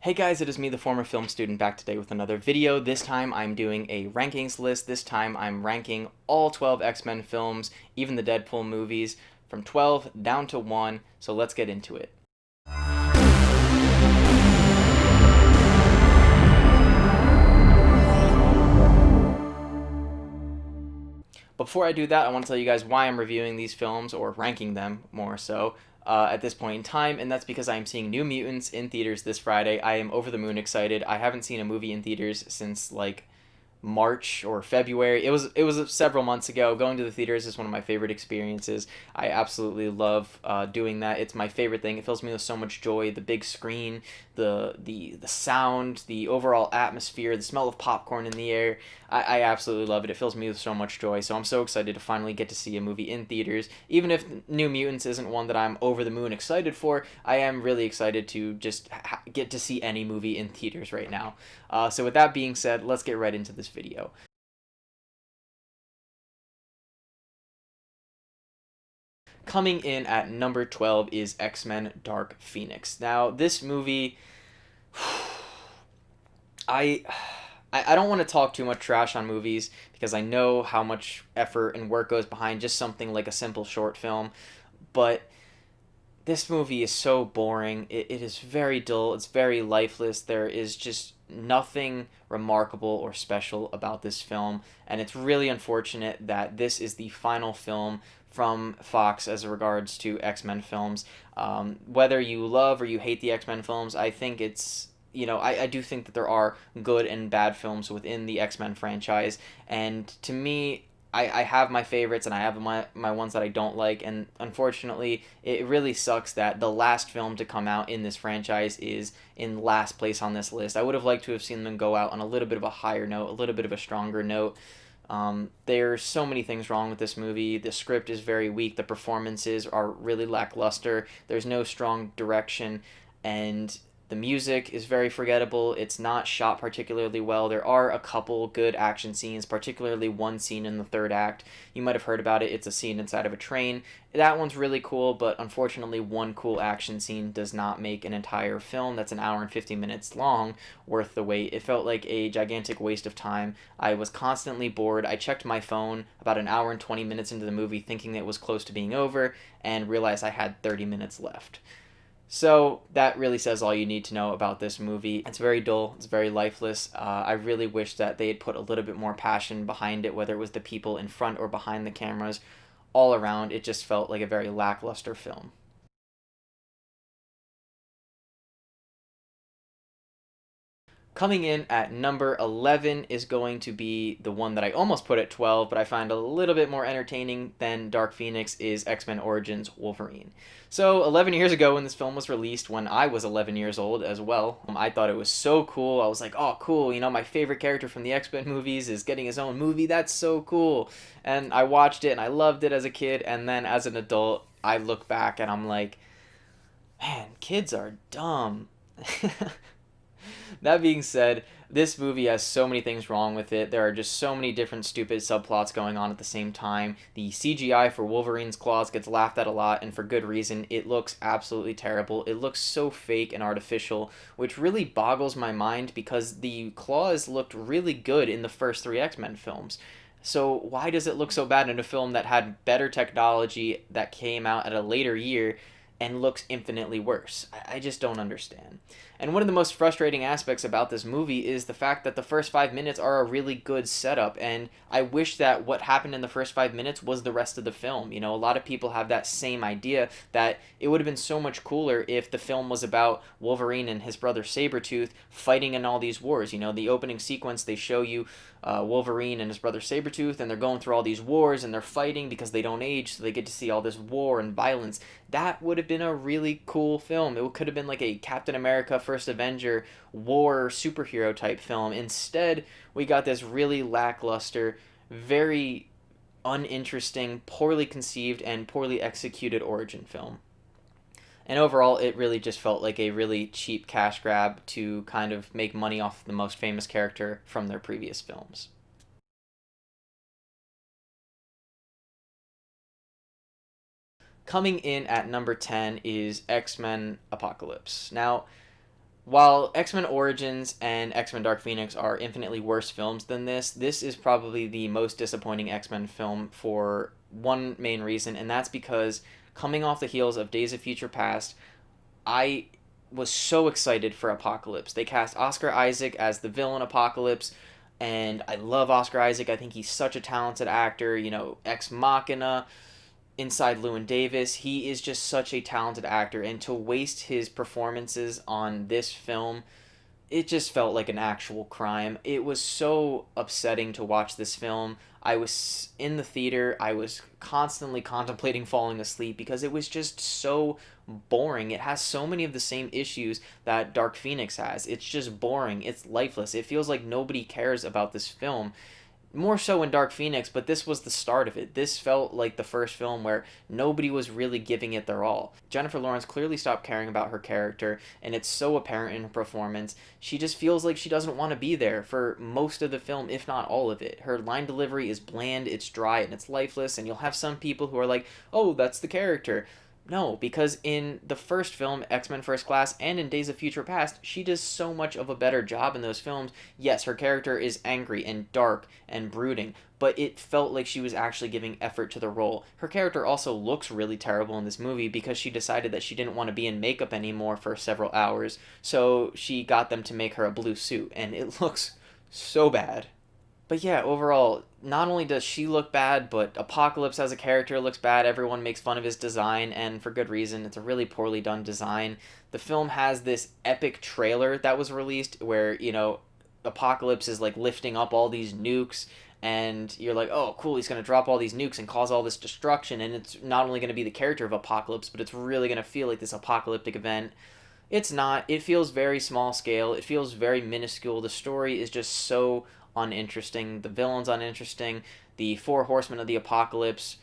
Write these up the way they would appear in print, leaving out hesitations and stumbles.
Hey guys, it is me, the former film student, back today with another video. This time I'm doing a rankings list. This time I'm ranking all 12 X-Men films, even the Deadpool movies, from 12 down to 1, so let's get into it. Before I do that, I want to tell you guys why I'm reviewing these films, or ranking them more so, at this point in time, and that's because I am seeing New Mutants in theaters this Friday. I am over the moon excited. I haven't seen a movie in theaters since like March or February. It was several months ago. Going to the theaters is one of my favorite experiences. I absolutely love doing that. It's my favorite thing. It fills me with so much joy. The big screen, the sound, the overall atmosphere, the smell of popcorn in the air. I absolutely love it. It fills me with so much joy. So I'm so excited to finally get to see a movie in theaters. Even if New Mutants isn't one that I'm over the moon excited for, I am really excited to just get to see any movie in theaters right now. So with that being said, let's get right into this video. Coming in at number 12 is X-Men Dark Phoenix. Now, this movie, I I don't want to talk too much trash on movies because I know how much effort and work goes behind just something like a simple short film, but this movie is so boring. It is very dull. It's very lifeless. There is just nothing remarkable or special about this film, and it's really unfortunate that this is the final film from Fox as regards to X-Men films. Whether you love or you hate the X-Men films, I think it's I do think that there are good and bad films within the X-Men franchise, and to me, I have my favorites and I have my ones that I don't like, and unfortunately it really sucks that the last film to come out in this franchise is in last place on this list. I would have liked to have seen them go out on a little bit of a higher note, a little bit of a stronger note. There's so many things wrong with this movie. The script is very weak. The performances are really lackluster. There's no strong direction, and the music is very forgettable. It's not shot particularly well. There are a couple good action scenes, particularly one scene in the third act. You might have heard about it. It's a scene inside of a train. That one's really cool, but unfortunately, one cool action scene does not make an entire film that's an hour and 50 minutes long worth the wait. It felt like a gigantic waste of time. I was constantly bored. I checked my phone about an hour and 20 minutes into the movie thinking it was close to being over and realized I had 30 minutes left. So that really says all you need to know about this movie. It's very dull. It's very lifeless. I really wish that they had put a little bit more passion behind it, whether it was the people in front or behind the cameras. All around, it just felt like a very lackluster film. Coming in at number 11 is going to be the one that I almost put at 12, but I find a little bit more entertaining than Dark Phoenix is X-Men Origins Wolverine. So 11 years ago when this film was released, when I was 11 years old as well, I thought it was so cool. I was like, oh, cool, my favorite character from the X-Men movies is getting his own movie. That's so cool. And I watched it and I loved it as a kid, and then as an adult, I look back and I'm like, man, kids are dumb. That being said, this movie has so many things wrong with it. There are just so many different stupid subplots going on at the same time. The CGI for Wolverine's claws gets laughed at a lot, and for good reason. It looks absolutely terrible. It looks so fake and artificial, which really boggles my mind because the claws looked really good in the first three X-Men films. So why does it look so bad in a film that had better technology that came out at a later year and looks infinitely worse? I just don't understand. And one of the most frustrating aspects about this movie is the fact that the first 5 minutes are a really good setup, and I wish that what happened in the first 5 minutes was the rest of the film. A lot of people have that same idea that it would have been so much cooler if the film was about Wolverine and his brother Sabretooth fighting in all these wars. The opening sequence, they show you Wolverine and his brother Sabretooth, and they're going through all these wars and they're fighting because they don't age, so they get to see all this war and violence. That would have been a really cool film. It could have been like a Captain America First Avenger war superhero type film. Instead, we got this really lackluster, very uninteresting, poorly conceived, and poorly executed origin film. And overall, it really just felt like a really cheap cash grab to kind of make money off the most famous character from their previous films. Coming in at number 10 is X-Men Apocalypse. Now, While X-Men Origins and X-Men Dark Phoenix are infinitely worse films than this is probably the most disappointing X-Men film for one main reason, and that's because coming off the heels of Days of Future Past, I was so excited for Apocalypse. They cast Oscar Isaac as the villain Apocalypse, and I love Oscar Isaac. I think he's such a talented actor, Ex Machina, inside Llewyn Davis. He is just such a talented actor, and to waste his performances on this film, it just felt like an actual crime. It was so upsetting to watch this film. I was in the theater. I was constantly contemplating falling asleep because it was just so boring. It has so many of the same issues that Dark Phoenix has. It's just boring. It's lifeless. It feels like nobody cares about this film, more so in Dark Phoenix, but this was the start of it. This felt like the first film where nobody was really giving it their all. Jennifer Lawrence clearly stopped caring about her character, and it's so apparent in her performance. She just feels like she doesn't want to be there for most of the film, if not all of it. Her line delivery is bland, it's dry, and it's lifeless, and you'll have some people who are like, oh, that's the character. No, because in the first film, X-Men First Class, and in Days of Future Past, she does so much of a better job in those films. Yes, her character is angry and dark and brooding, but it felt like she was actually giving effort to the role. Her character also looks really terrible in this movie because she decided that she didn't want to be in makeup anymore for several hours, so she got them to make her a blue suit, and it looks so bad. But yeah, overall, not only does she look bad, but Apocalypse as a character looks bad. Everyone makes fun of his design, and for good reason. It's a really poorly done design. The film has this epic trailer that was released where, Apocalypse is like lifting up all these nukes, and you're like, oh, cool, he's going to drop all these nukes and cause all this destruction, and it's not only going to be the character of Apocalypse, but it's really going to feel like this apocalyptic event. It's not. It feels very small scale. It feels very minuscule. The story is just so uninteresting. The villain's uninteresting. The Four Horsemen of the Apocalypse,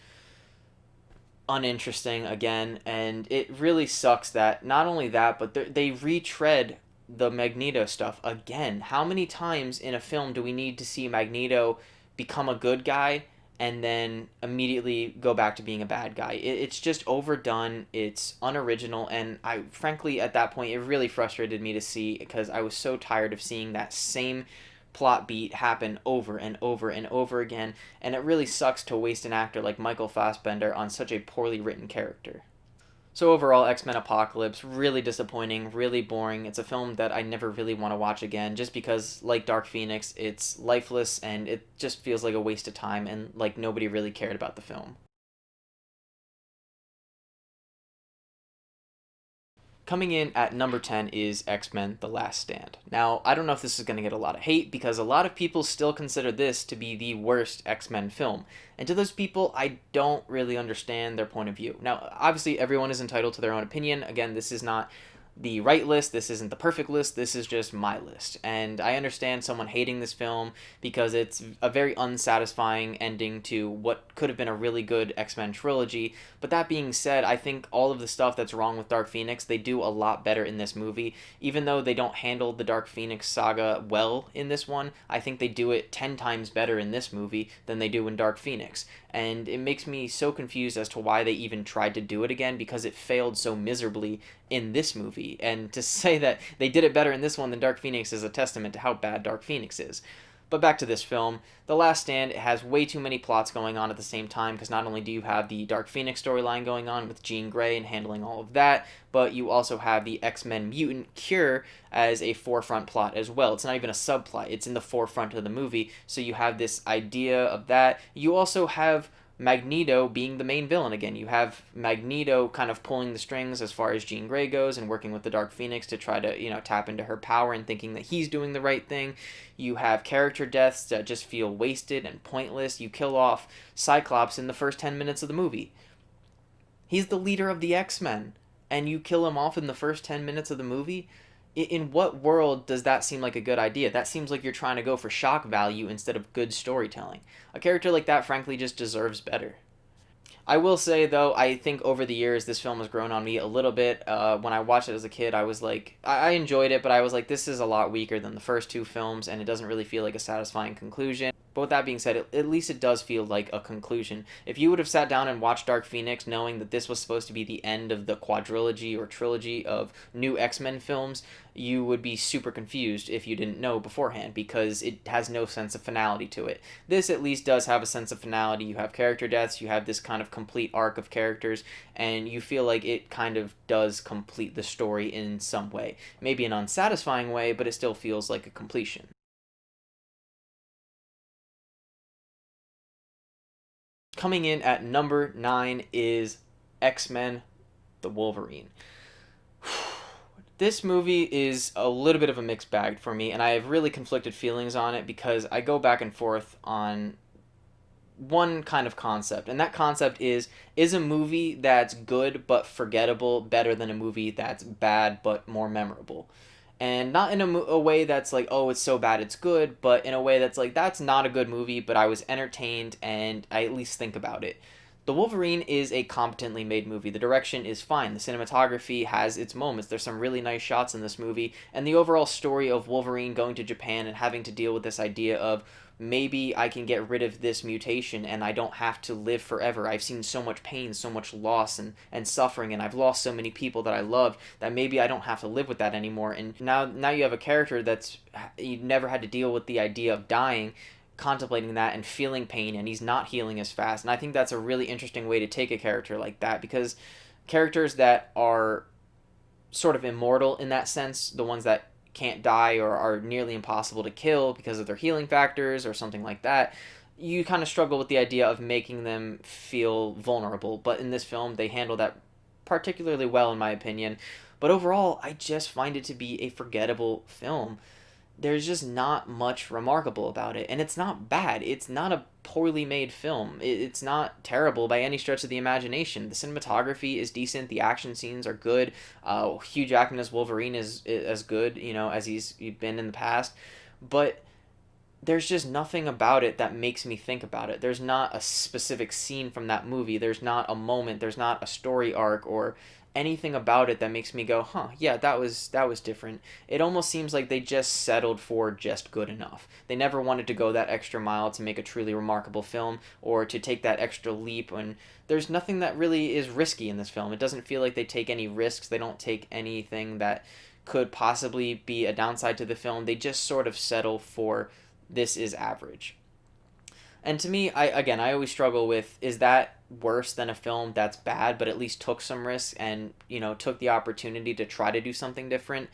uninteresting again. And it really sucks that not only that, but they retread the Magneto stuff again. How many times in a film do we need to see Magneto become a good guy and then immediately go back to being a bad guy? It's just overdone. It's unoriginal, and I frankly at that point it really frustrated me to see because I was so tired of seeing that same plot beat happen over and over and over again, and it really sucks to waste an actor like Michael Fassbender on such a poorly written character. So overall, X-Men Apocalypse, really disappointing, really boring. It's a film that I never really want to watch again just because, like Dark Phoenix, it's lifeless and it just feels like a waste of time and like nobody really cared about the film. Coming in at number 10 is X-Men The Last Stand. Now, I don't know if this is going to get a lot of hate because a lot of people still consider this to be the worst X-Men film. And to those people, I don't really understand their point of view. Now, obviously, everyone is entitled to their own opinion. Again, this is not the right list. This isn't the perfect list. This is just my list. And I understand someone hating this film because it's a very unsatisfying ending to what could have been a really good X-Men trilogy. But that being said, I think all of the stuff that's wrong with Dark Phoenix, they do a lot better in this movie. Even though they don't handle the Dark Phoenix saga well in this one, I think they do it 10 times better in this movie than they do in Dark Phoenix. And it makes me so confused as to why they even tried to do it again because it failed so miserably in this movie. And to say that they did it better in this one than Dark Phoenix is a testament to how bad Dark Phoenix is. But back to this film, The Last Stand has way too many plots going on at the same time because not only do you have the Dark Phoenix storyline going on with Jean Grey and handling all of that, but you also have the X-Men mutant cure as a forefront plot as well. It's not even a subplot, it's in the forefront of the movie, so you have this idea of that. You also have Magneto being the main villain again. You have Magneto kind of pulling the strings as far as Jean Grey goes and working with the Dark Phoenix to try to, tap into her power and thinking that he's doing the right thing. You have character deaths that just feel wasted and pointless. You kill off Cyclops in the first 10 minutes of the movie. He's the leader of the X-Men, and you kill him off in the first 10 minutes of the movie? In what world does that seem like a good idea? That seems like you're trying to go for shock value instead of good storytelling. A character like that, frankly, just deserves better. I will say, though, I think over the years this film has grown on me a little bit. When I watched it as a kid, I was like, I enjoyed it, but I was like, this is a lot weaker than the first two films, and it doesn't really feel like a satisfying conclusion. But with that being said, at least it does feel like a conclusion. If you would have sat down and watched Dark Phoenix knowing that this was supposed to be the end of the quadrilogy or trilogy of new X-Men films, you would be super confused if you didn't know beforehand, because it has no sense of finality to it. This at least does have a sense of finality. You have character deaths, you have this kind of complete arc of characters, and you feel like it kind of does complete the story in some way. Maybe an unsatisfying way, but it still feels like a completion. Coming in at number 9 is X-Men the Wolverine. This movie is a little bit of a mixed bag for me, and I have really conflicted feelings on it because I go back and forth on one kind of concept, and that concept is a movie that's good but forgettable better than a movie that's bad but more memorable? And not in a way that's like, oh, it's so bad it's good, but in a way that's like, that's not a good movie, but I was entertained and I at least think about it. The Wolverine is a competently made movie. The direction is fine. The cinematography has its moments. There's some really nice shots in this movie. And the overall story of Wolverine going to Japan and having to deal with this idea of, maybe I can get rid of this mutation and I don't have to live forever. I've seen so much pain, so much loss and suffering, and I've lost so many people that I loved, that maybe I don't have to live with that anymore. And now you have a character that's, you never had to deal with the idea of dying, contemplating that and feeling pain, and he's not healing as fast. And I think that's a really interesting way to take a character like that, because characters that are sort of immortal in that sense, the ones that can't die or are nearly impossible to kill because of their healing factors or something like that, you kind of struggle with the idea of making them feel vulnerable. But in this film, they handle that particularly well, in my opinion. But overall, I just find it to be a forgettable film. There's just not much remarkable about it, and it's not bad. It's not a poorly made film. It's not terrible by any stretch of the imagination. The cinematography is decent. The action scenes are good. Hugh Jackman as Wolverine is as good, as he's been in the past. But there's just nothing about it that makes me think about it. There's not a specific scene from that movie. There's not a moment. There's not a story arc or anything about it that makes me go, huh, yeah, that was different. It almost seems like they just settled for just good enough. They never wanted to go that extra mile to make a truly remarkable film or to take that extra leap. And there's nothing that really is risky in this film. It doesn't feel like they take any risks. They don't take anything that could possibly be a downside to the film. They just sort of settle for, this is average. And to me, I always struggle with, is that worse than a film that's bad but at least took some risks and, took the opportunity to try to do something different?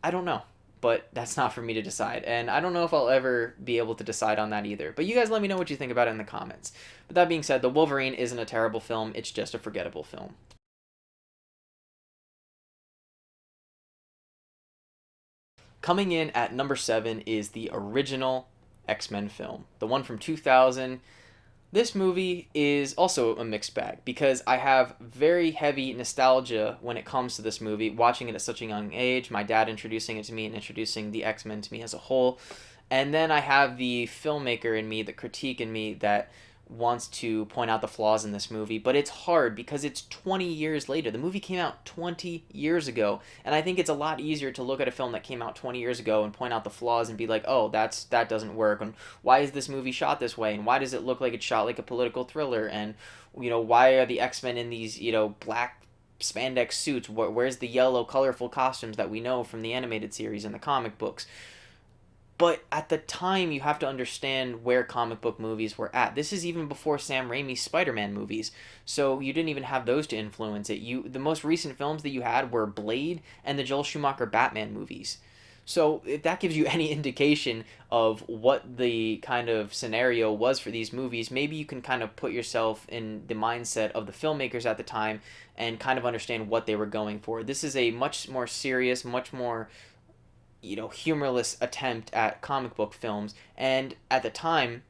I don't know, but that's not for me to decide. And I don't know if I'll ever be able to decide on that either. But you guys let me know what you think about it in the comments. But that being said, The Wolverine isn't a terrible film, it's just a forgettable film. Coming in at number 7 is the original X-Men film, the one from 2000. This movie is also a mixed bag because I have very heavy nostalgia when it comes to this movie, watching it at such a young age, my dad introducing it to me and introducing the X-Men to me as a whole. And then I have the filmmaker in me, the critique in me, that wants to point out the flaws in this movie, but it's hard because it's 20 years later. The movie came out 20 years ago, and I think it's a lot easier to look at a film that came out 20 years ago and point out the flaws and be like, oh, that doesn't work, and why is this movie shot this way, and why does it look like it's shot like a political thriller, and why are the X-Men in these black spandex suits? Where's the yellow colorful costumes that we know from the animated series and the comic books? But at the time, you have to understand where comic book movies were at. This is even before Sam Raimi's Spider-Man movies, so you didn't even have those to influence it. The most recent films that you had were Blade and the Joel Schumacher Batman movies. So if that gives you any indication of what the kind of scenario was for these movies, maybe you can kind of put yourself in the mindset of the filmmakers at the time and kind of understand what they were going for. This is a much more serious, much more humorless attempt at comic book films, and at the time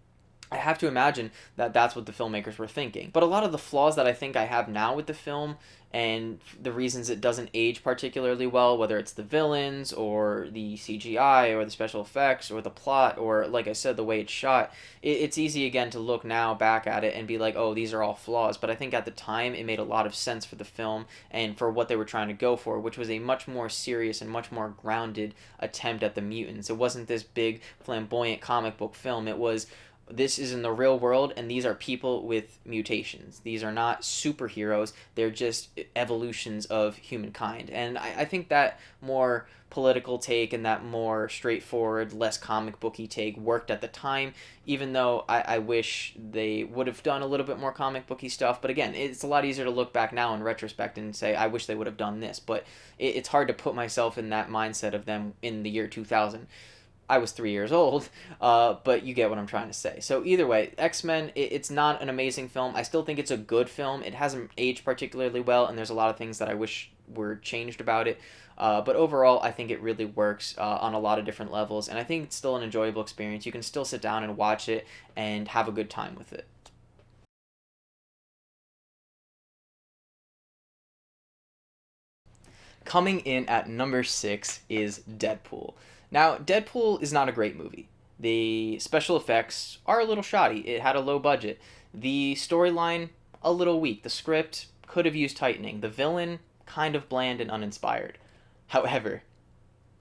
I have to imagine that that's what the filmmakers were thinking. But a lot of the flaws that I think I have now with the film and the reasons it doesn't age particularly well, whether it's the villains or the CGI or the special effects or the plot or, like I said, the way it's shot, it's easy again to look now back at it and be like, oh, these are all flaws. But I think at the time it made a lot of sense for the film and for what they were trying to go for, which was a much more serious and much more grounded attempt at the mutants. It wasn't this big, flamboyant comic book film. It was, this is in the real world and these are people with mutations. These are not superheroes, they're just evolutions of humankind. And I think that more political take and that more straightforward, less comic booky take worked at the time, even though I wish they would have done a little bit more comic booky stuff. But again, it's a lot easier to look back now in retrospect and say I wish they would have done this, but it's hard to put myself in that mindset of them in the year 2000. I was 3 years old, but you get what I'm trying to say. So either way, X-Men, it's not an amazing film. I still think it's a good film. It hasn't aged particularly well, and there's a lot of things that I wish were changed about it. But overall, I think it really works on a lot of different levels, and I think it's still an enjoyable experience. You can still sit down and watch it and have a good time with it. Coming in at number 6 is Deadpool. Now, Deadpool is not a great movie. The special effects are a little shoddy. It had a low budget. The storyline, a little weak. The script could have used tightening. The villain, kind of bland and uninspired. However,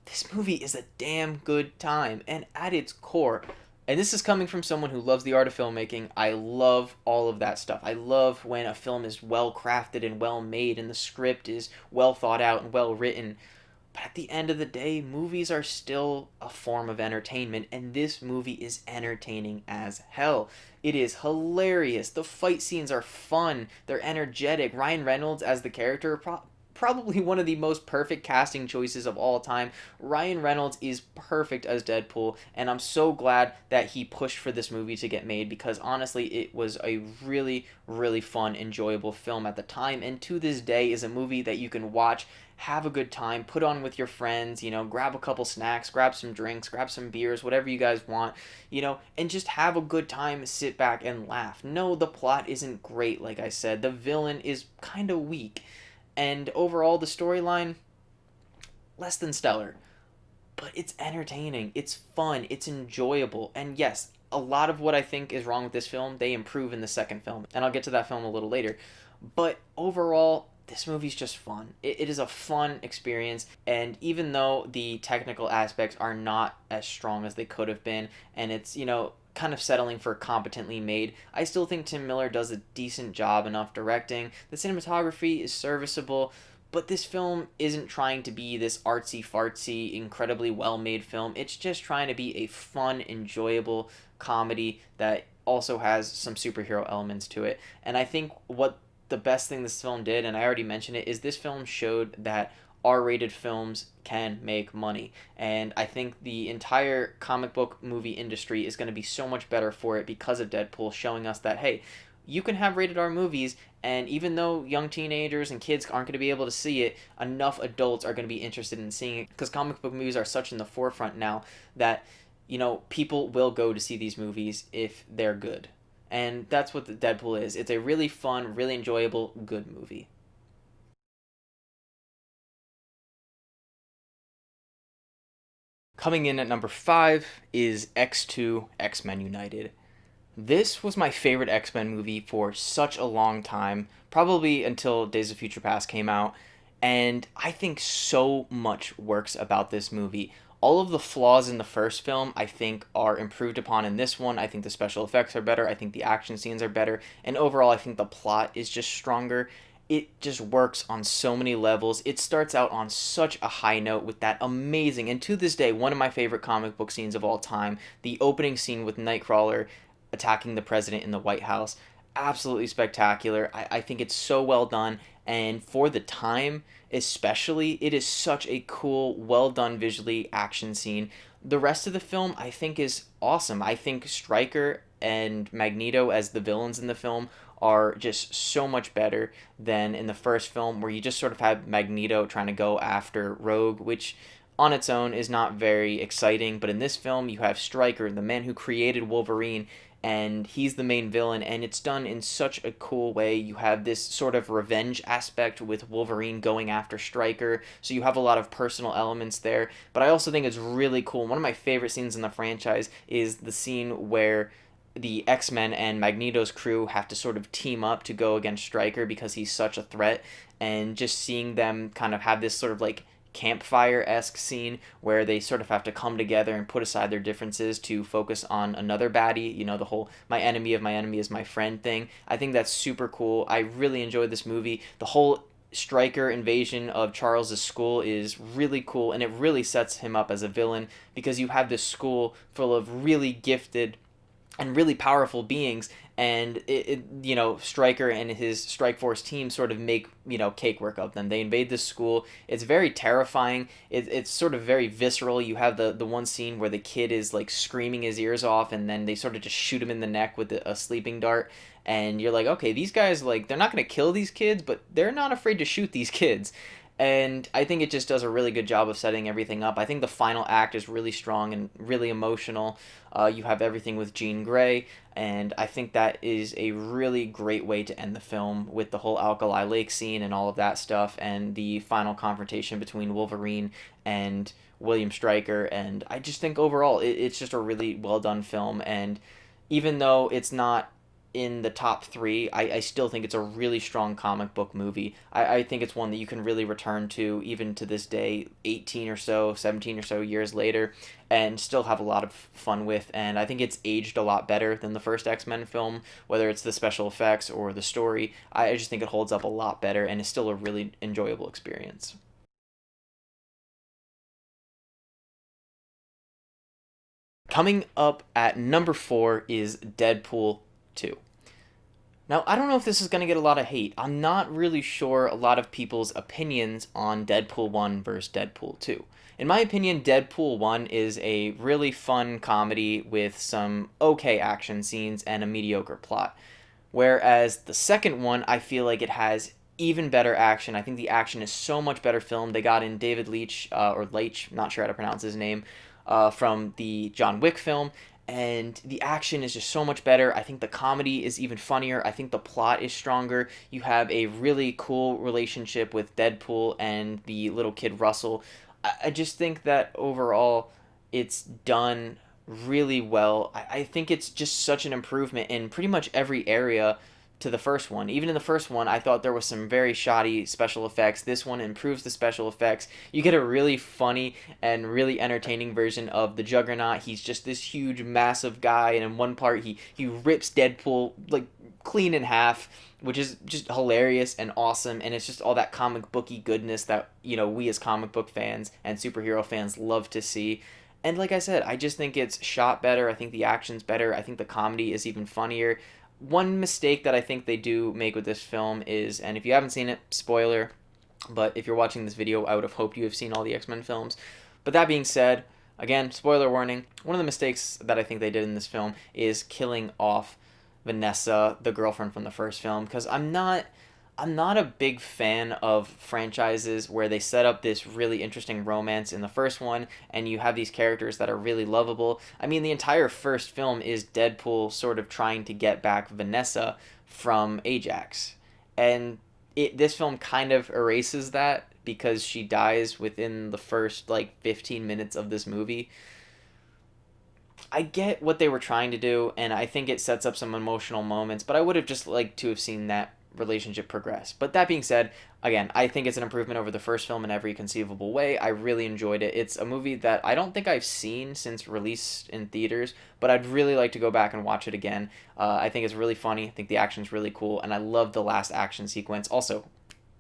this movie is a damn good time, and at its core, and this is coming from someone who loves the art of filmmaking, I love all of that stuff. I love when a film is well crafted and well made and the script is well thought out and well written. But at the end of the day, movies are still a form of entertainment, and this movie is entertaining as hell. It is hilarious. The fight scenes are fun. They're energetic. Ryan Reynolds as the character, probably one of the most perfect casting choices of all time. Ryan Reynolds is perfect as Deadpool, and I'm so glad that he pushed for this movie to get made because honestly, it was a really, really fun, enjoyable film at the time, and to this day is a movie that you can watch, have a good time, put on with your friends, grab a couple snacks, grab some drinks, grab some beers, whatever you guys want, and just have a good time, sit back and laugh. No, the plot isn't great, like I said. The villain is kind of weak. And overall, the storyline, less than stellar. But it's entertaining, it's fun, it's enjoyable. And yes, a lot of what I think is wrong with this film, they improve in the second film. And I'll get to that film a little later. But overall, this movie's just fun. It is a fun experience, and even though the technical aspects are not as strong as they could have been, and it's, kind of settling for competently made, I still think Tim Miller does a decent job enough directing. The cinematography is serviceable, but this film isn't trying to be this artsy fartsy, incredibly well made film. It's just trying to be a fun, enjoyable comedy that also has some superhero elements to it. And I think what the best thing this film did, and I already mentioned it, is this film showed that R-rated films can make money. And I think the entire comic book movie industry is going to be so much better for it because of Deadpool showing us that, hey, you can have rated R movies, and even though young teenagers and kids aren't going to be able to see it, enough adults are going to be interested in seeing it because comic book movies are such in the forefront now that, people will go to see these movies if they're good. And that's what the Deadpool is. It's a really fun, really enjoyable, good movie. Coming in at number 5 is X2 X-Men United. This was my favorite X-Men movie for such a long time, probably until Days of Future Past came out, and I think so much works about this movie. All of the flaws in the first film, I think, are improved upon in this one. I think the special effects are better. I think the action scenes are better. And overall, I think the plot is just stronger. It just works on so many levels. It starts out on such a high note with that amazing, and to this day, one of my favorite comic book scenes of all time, the opening scene with Nightcrawler attacking the president in the White House. Absolutely spectacular. I think it's so well done, and for the time, especially, it is such a cool, well done visually action scene. The rest of the film, I think, is awesome. I think Stryker and Magneto as the villains in the film are just so much better than in the first film, where you just sort of had Magneto trying to go after Rogue, which on its own is not very exciting, but in this film you have Stryker, the man who created Wolverine, and he's the main villain, and it's done in such a cool way. You have this sort of revenge aspect with Wolverine going after Stryker, so you have a lot of personal elements there. But I also think it's really cool. One of my favorite scenes in the franchise is the scene where the X-Men and Magneto's crew have to sort of team up to go against Stryker because he's such a threat, and just seeing them kind of have this sort of like campfire-esque scene where they sort of have to come together and put aside their differences to focus on another baddie, the whole my enemy of my enemy is my friend thing. I think that's super cool. I really enjoyed this movie. The whole Stryker invasion of Charles's school is really cool, and it really sets him up as a villain because you have this school full of really gifted and really powerful beings, and Stryker and his Strike Force team sort of make cakework of them. They invade this school. It's very terrifying. It's sort of very visceral. You have the one scene where the kid is like screaming his ears off, and then they sort of just shoot him in the neck with a sleeping dart, and you're like, okay, these guys, like, they're not going to kill these kids, but they're not afraid to shoot these kids. And I think it just does a really good job of setting everything up. I think the final act is really strong and really emotional. You have everything with Jean Grey, and I think that is a really great way to end the film with the whole Alkali Lake scene and all of that stuff, and the final confrontation between Wolverine and William Stryker. And I just think overall it's just a really well done film, and even though it's not in the top three, I still think it's a really strong comic book movie. I think it's one that you can really return to even to this day, 18 or so, 17 or so years later, and still have a lot of fun with. And I think it's aged a lot better than the first X-Men film, whether it's the special effects or the story. I just think it holds up a lot better and is still a really enjoyable experience. Coming up at number four is Deadpool 2. Now, I don't know if this is going to get a lot of hate. I'm not really sure a lot of people's opinions on Deadpool 1 versus Deadpool 2. In my opinion, Deadpool 1 is a really fun comedy with some okay action scenes and a mediocre plot. Whereas the second one, I feel like it has even better action. I think the action is so much better filmed. They got in David Leitch, or Leitch, not sure how to pronounce his name, from the John Wick film, and the action is just so much better. I think the comedy is even funnier. I think the plot is stronger. You have a really cool relationship with Deadpool and the little kid Russell. I just think that overall it's done really well. I think it's just such an improvement in pretty much every area to the first one. Even in the first one, I thought there was some very shoddy special effects. This one improves the special effects. You get a really funny and really entertaining version of the Juggernaut. He's just this huge, massive guy, and in one part, he rips Deadpool like clean in half, which is just hilarious and awesome. And it's just all that comic booky goodness that we as comic book fans and superhero fans love to see. And like I said, I just think it's shot better. I think the action's better. I think the comedy is even funnier. One mistake that I think they do make with this film is, and if you haven't seen it, spoiler, but if you're watching this video, I would have hoped you have seen all the X-Men films. But that being said, again, spoiler warning, one of the mistakes that I think they did in this film is killing off Vanessa, the girlfriend from the first film, because I'm not a big fan of franchises where they set up this really interesting romance in the first one and you have these characters that are really lovable. I mean, the entire first film is Deadpool sort of trying to get back Vanessa from Ajax. And this film kind of erases that because she dies within the first like 15 minutes of this movie. I get what they were trying to do, and I think it sets up some emotional moments, but I would have just liked to have seen that relationship progress. But that being said, again, I think it's an improvement over the first film in every conceivable way. I really enjoyed it. It's a movie that I don't think I've seen since release in theaters, but I'd really like to go back and watch it again. I think it's really funny. I think the action's really cool, and I love the last action sequence. Also,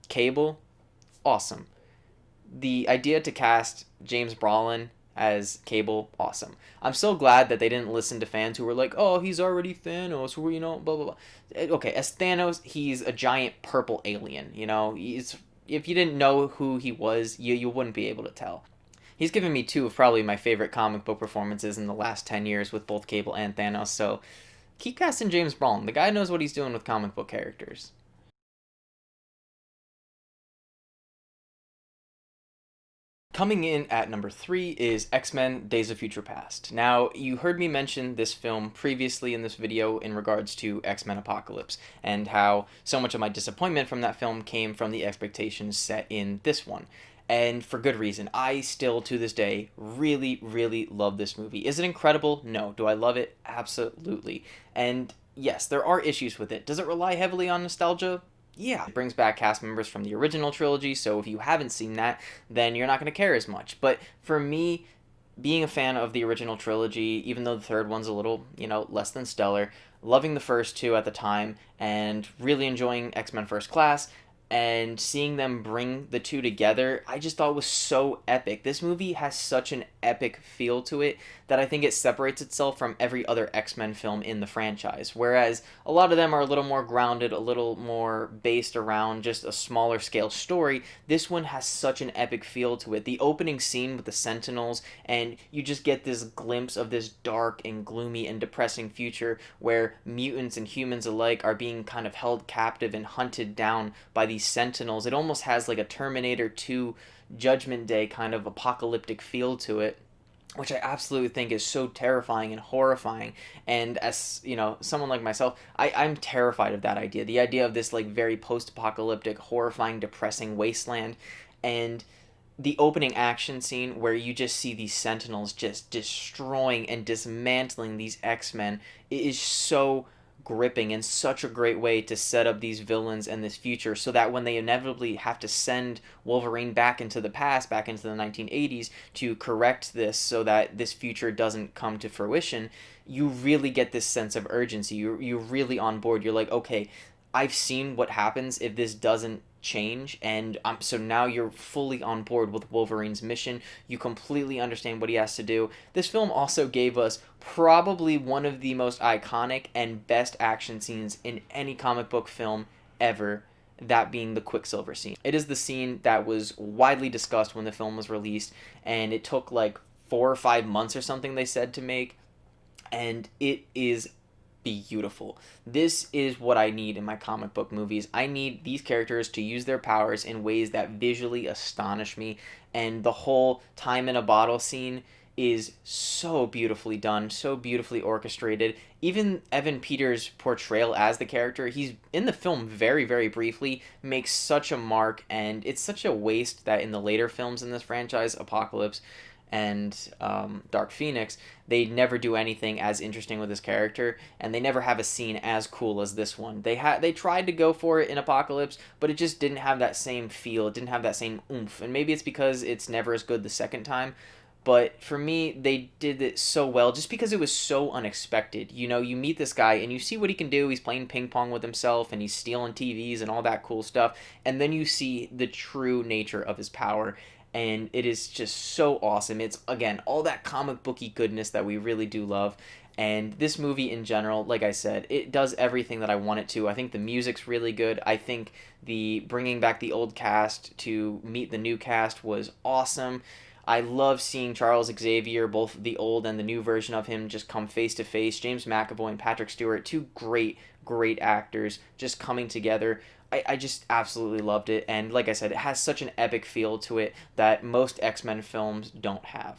Cable, awesome. The idea to cast James Brolin as Cable, awesome. I'm so glad that they didn't listen to fans who were like, "Oh, he's already Thanos," who blah blah blah. Okay, as Thanos, he's a giant purple alien. He's if you didn't know who he was, you wouldn't be able to tell. He's given me two of probably my favorite comic book performances in the last 10 years with both Cable and Thanos. So keep casting James Brolin. The guy knows what he's doing with comic book characters. Coming in at number 3 is X-Men Days of Future Past. Now, you heard me mention this film previously in this video in regards to X-Men Apocalypse, and how so much of my disappointment from that film came from the expectations set in this one. And for good reason. I still, to this day, really, really love this movie. Is it incredible? No. Do I love it? Absolutely. And yes, there are issues with it. Does it rely heavily on nostalgia? Yeah, it brings back cast members from the original trilogy, so if you haven't seen that, then you're not going to care as much. But for me, being a fan of the original trilogy, even though the third one's a little, less than stellar, loving the first two at the time, and really enjoying X-Men First Class, and seeing them bring the two together, I just thought was so epic. This movie has such an epic feel to it that I think it separates itself from every other X-Men film in the franchise. Whereas a lot of them are a little more grounded, a little more based around just a smaller scale story, this one has such an epic feel to it. The opening scene with the Sentinels, and you just get this glimpse of this dark and gloomy and depressing future where mutants and humans alike are being kind of held captive and hunted down by these Sentinels. It almost has like a Terminator 2 Judgment Day kind of apocalyptic feel to it, which I absolutely think is so terrifying and horrifying. And as, someone like myself, I'm terrified of that idea. The idea of this, like, very post-apocalyptic, horrifying, depressing wasteland. And the opening action scene where you just see these Sentinels just destroying and dismantling these X-Men is so gripping and such a great way to set up these villains and this future, so that when they inevitably have to send Wolverine back into the past, back into the 1980s, to correct this so that this future doesn't come to fruition, you really get this sense of urgency. You're really on board. You're like, okay, I've seen what happens if this doesn't change, and so now you're fully on board with Wolverine's mission. You completely understand what he has to do. This film also gave us probably one of the most iconic and best action scenes in any comic book film ever, that being the Quicksilver scene. It is the scene that was widely discussed when the film was released, and it took like 4 or 5 months or something, they said, to make, and it is beautiful. This is what I need in my comic book movies. I need these characters to use their powers in ways that visually astonish me, and the whole time in a bottle scene is so beautifully done, so beautifully orchestrated. Even Evan Peters' portrayal as the character, he's in the film very, very briefly, makes such a mark, and it's such a waste that in the later films in this franchise, Apocalypse and Dark Phoenix, they never do anything as interesting with this character, and they never have a scene as cool as this one. They tried to go for it in Apocalypse, but it just didn't have that same feel. It didn't have that same oomph, and maybe it's because it's never as good the second time. But for me, they did it so well just because it was so unexpected. You meet this guy and you see what he can do. He's playing ping pong with himself and he's stealing TVs and all that cool stuff. And then you see the true nature of his power. And it is just so awesome. It's, again, all that comic booky goodness that we really do love. And this movie in general, like I said, it does everything that I want it to. I think the music's really good. I think the bringing back the old cast to meet the new cast was awesome. I love seeing Charles Xavier, both the old and the new version of him, just come face to face. James McAvoy and Patrick Stewart, two great, great actors just coming together. I just absolutely loved it. And like I said, it has such an epic feel to it that most X-Men films don't have.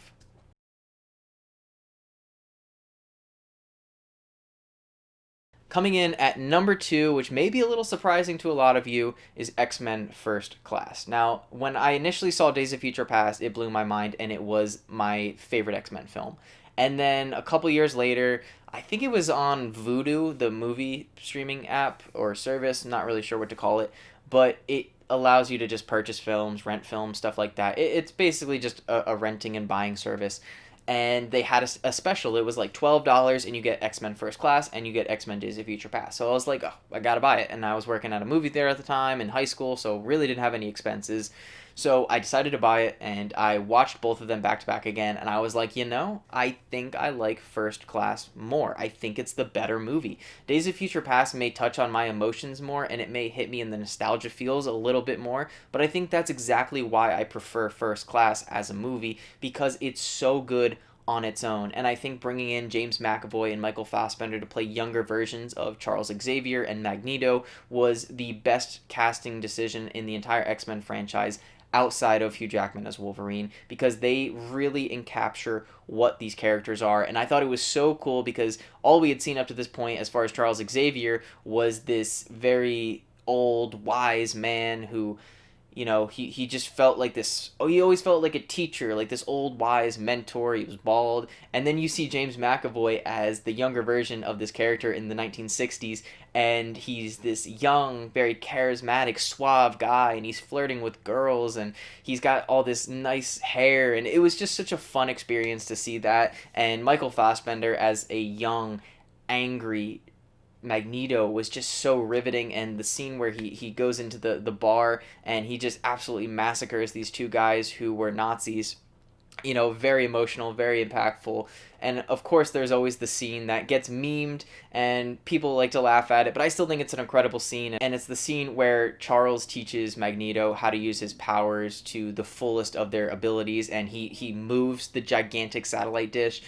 Coming in at number 2, which may be a little surprising to a lot of you, is X-Men First Class. Now, when I initially saw Days of Future Past, it blew my mind, and it was my favorite X-Men film. And then a couple years later, I think it was on Vudu, the movie streaming app or service, I'm not really sure what to call it, but it allows you to just purchase films, rent films, stuff like that. It's basically just a renting and buying service. And they had a special. It was like $12, and you get X-Men First Class, and you get X-Men Days of Future Past. So I was like, oh, I gotta buy it. And I was working at a movie theater at the time in high school, so really didn't have any expenses. So I decided to buy it, and I watched both of them back to back again, and I was like, I think I like First Class more. I think it's the better movie. Days of Future Past may touch on my emotions more, and it may hit me in the nostalgia feels a little bit more, but I think that's exactly why I prefer First Class as a movie, because it's so good on its own. And I think bringing in James McAvoy and Michael Fassbender to play younger versions of Charles Xavier and Magneto was the best casting decision in the entire X-Men franchise outside of Hugh Jackman as Wolverine, because they really encapture what these characters are. And I thought it was so cool because all we had seen up to this point as far as Charles Xavier was this very old wise man who, he just felt like this. Oh, he always felt like a teacher, like this old wise mentor. He was bald. And then you see James McAvoy as the younger version of this character in the 1960s, and he's this young, very charismatic, suave guy, and he's flirting with girls, and he's got all this nice hair, and it was just such a fun experience to see that. And Michael Fassbender as a young, angry Magneto was just so riveting, and the scene where he goes into the bar and he just absolutely massacres these two guys who were Nazis, very emotional, very impactful. And of course, there's always the scene that gets memed and people like to laugh at it, but I still think it's an incredible scene. And it's the scene where Charles teaches Magneto how to use his powers to the fullest of their abilities, and he moves the gigantic satellite dish.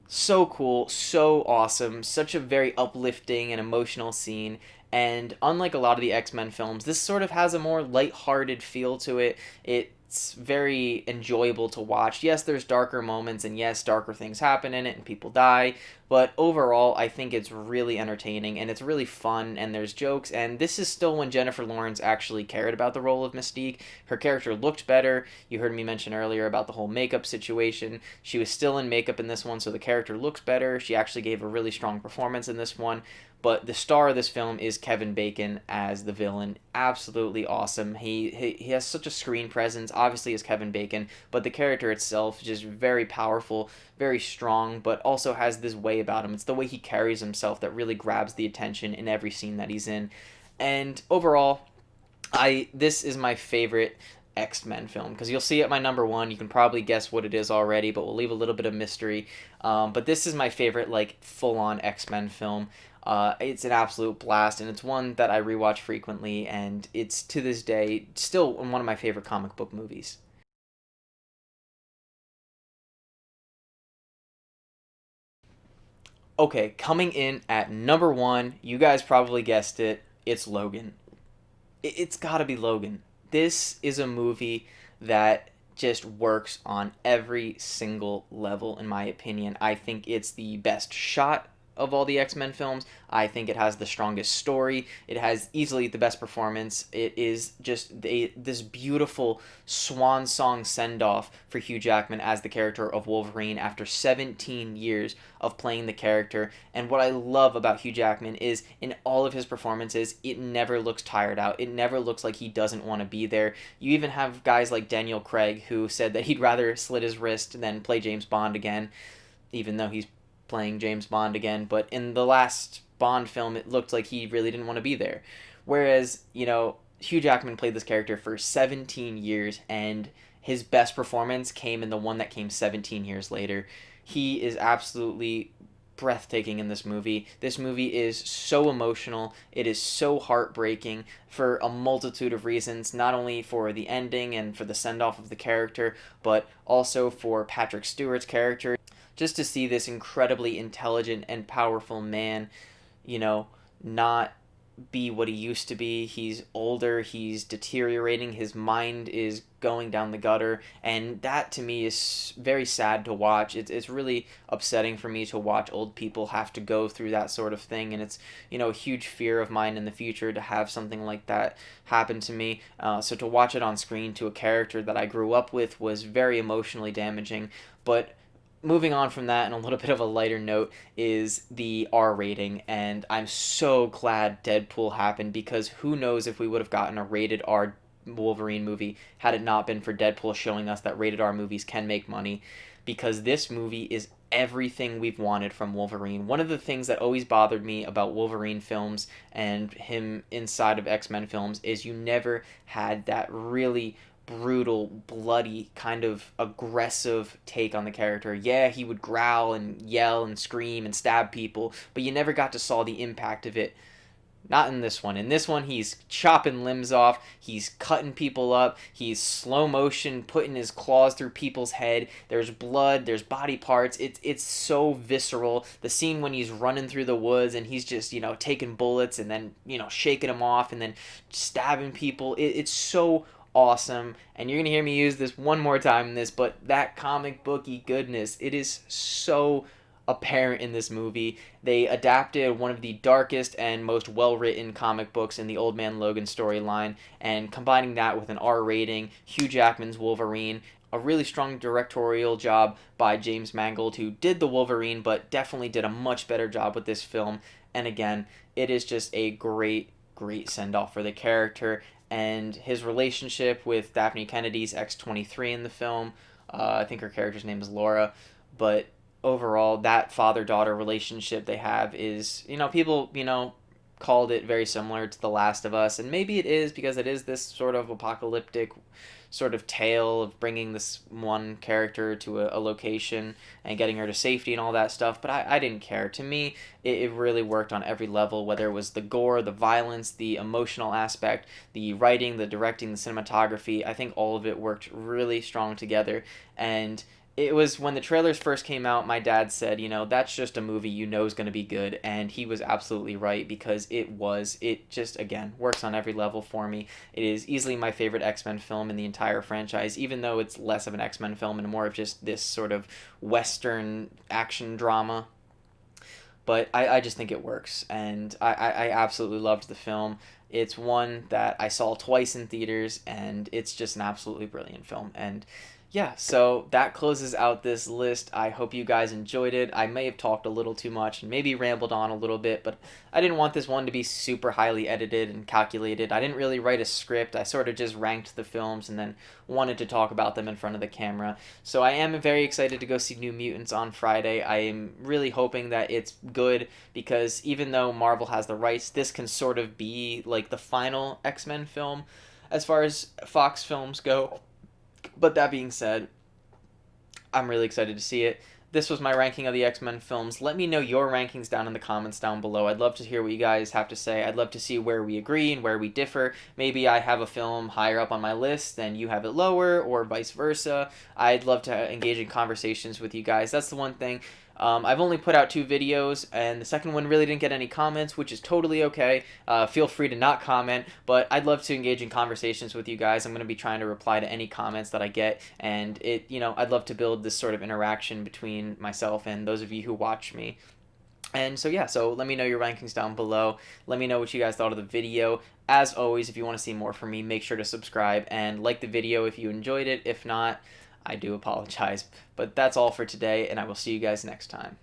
So cool, so awesome, such a very uplifting and emotional scene. And unlike a lot of the X-Men films, this sort of has a more light-hearted feel to it. It's very enjoyable to watch. Yes, there's darker moments, and yes, darker things happen in it and people die, but overall I think it's really entertaining and it's really fun, and there's jokes. And this is still when Jennifer Lawrence actually cared about the role of Mystique. Her character looked better. You heard me mention earlier about the whole makeup situation. She was still in makeup in this one, so the character looks better. She actually gave a really strong performance in this one. But the star of this film is Kevin Bacon as the villain. Absolutely awesome. He has such a screen presence, obviously, as Kevin Bacon, but the character itself is just very powerful, very strong, but also has this way about him. It's the way he carries himself that really grabs the attention in every scene that he's in. And overall, this is my favorite X-Men film, because you'll see at my number one. You can probably guess what it is already, but we'll leave a little bit of mystery. But this is my favorite, like, full-on X-Men film. It's an absolute blast, and it's one that I rewatch frequently, and it's, to this day, still one of my favorite comic book movies. Okay, coming in at number one, you guys probably guessed it, it's Logan. It's gotta be Logan. This is a movie that just works on every single level, in my opinion. I think it's the best shot of all the X-Men films. I think it has the strongest story. It has easily the best performance. It is just this beautiful swan song send-off for Hugh Jackman as the character of Wolverine after 17 years of playing the character. And what I love about Hugh Jackman is in all of his performances, it never looks tired out. It never looks like he doesn't want to be there. You even have guys like Daniel Craig, who said that he'd rather slit his wrist than play James Bond again, even though he's playing James Bond again. But in the last Bond film, it looked like he really didn't want to be there. Whereas, Hugh Jackman played this character for 17 years, and his best performance came in the one that came 17 years later. He is absolutely breathtaking in this movie. This movie is so emotional. It is so heartbreaking for a multitude of reasons, not only for the ending and for the send-off of the character, but also for Patrick Stewart's character. Just to see this incredibly intelligent and powerful man, not be what he used to be. He's older, he's deteriorating, his mind is going down the gutter, and that to me is very sad to watch. It's really upsetting for me to watch old people have to go through that sort of thing, and it's, a huge fear of mine in the future to have something like that happen to me. So to watch it on screen to a character that I grew up with was very emotionally damaging. But moving on from that, and a little bit of a lighter note, is the R rating. And I'm so glad Deadpool happened, because who knows if we would have gotten a rated R Wolverine movie had it not been for Deadpool showing us that rated R movies can make money. Because this movie is everything we've wanted from Wolverine. One of the things that always bothered me about Wolverine films and him inside of X-Men films is you never had that really brutal, bloody, kind of aggressive take on the character. Yeah, he would growl and yell and scream and stab people, but you never got to saw the impact of it. Not in this one. In this one, he's chopping limbs off, he's cutting people up, he's slow motion putting his claws through people's head, there's blood, there's body parts, it's so visceral. The scene when he's running through the woods and he's just, taking bullets and then, shaking them off and then stabbing people, it's so awesome. And you're going to hear me use this one more time in this, but that comic booky goodness, it is so apparent in this movie. They adapted one of the darkest and most well written comic books in the Old Man Logan storyline, and combining that with an R rating, Hugh Jackman's Wolverine, a really strong directorial job by James Mangold, who did the Wolverine, but definitely did a much better job with this film. And again, it is just a great send off for the character, and his relationship with Daphne Kennedy's X-23 in the film. I think her character's name is Laura, but overall, that father daughter relationship they have is, people, called it very similar to The Last of Us, and maybe it is because it is this sort of apocalyptic sort of tale of bringing this one character to a location and getting her to safety and all that stuff, but I didn't care. To me, it really worked on every level, whether it was the gore, the violence, the emotional aspect, the writing, the directing, the cinematography. I think all of it worked really strong together. And it was when the trailers first came out, my dad said, that's just a movie is going to be good. And he was absolutely right, because it just, again, works on every level for me. It is easily my favorite X-Men film in the entire franchise, even though it's less of an X-Men film and more of just this sort of Western action drama. But I just think it works. And I absolutely loved the film. It's one that I saw twice in theaters, and it's just an absolutely brilliant film. And yeah, so that closes out this list. I hope you guys enjoyed it. I may have talked a little too much and maybe rambled on a little bit, but I didn't want this one to be super highly edited and calculated. I didn't really write a script. I sort of just ranked the films and then wanted to talk about them in front of the camera. So I am very excited to go see New Mutants on Friday. I am really hoping that it's good, because even though Marvel has the rights, this can sort of be like the final X-Men film as far as Fox films go. But that being said, I'm really excited to see it. This was my ranking of the X-Men films. Let me know your rankings down in the comments down below. I'd love to hear what you guys have to say. I'd love to see where we agree and where we differ. Maybe I have a film higher up on my list and you have it lower, or vice versa. I'd love to engage in conversations with you guys. That's the one thing. I've only put out 2 videos, and the second one really didn't get any comments, which is totally okay. Feel free to not comment, but I'd love to engage in conversations with you guys. I'm going to be trying to reply to any comments that I get, and I'd love to build this sort of interaction between myself and those of you who watch me. And so yeah, so let me know your rankings down below. Let me know what you guys thought of the video. As always, if you want to see more from me, make sure to subscribe and like the video if you enjoyed it. If not, I do apologize. But that's all for today, and I will see you guys next time.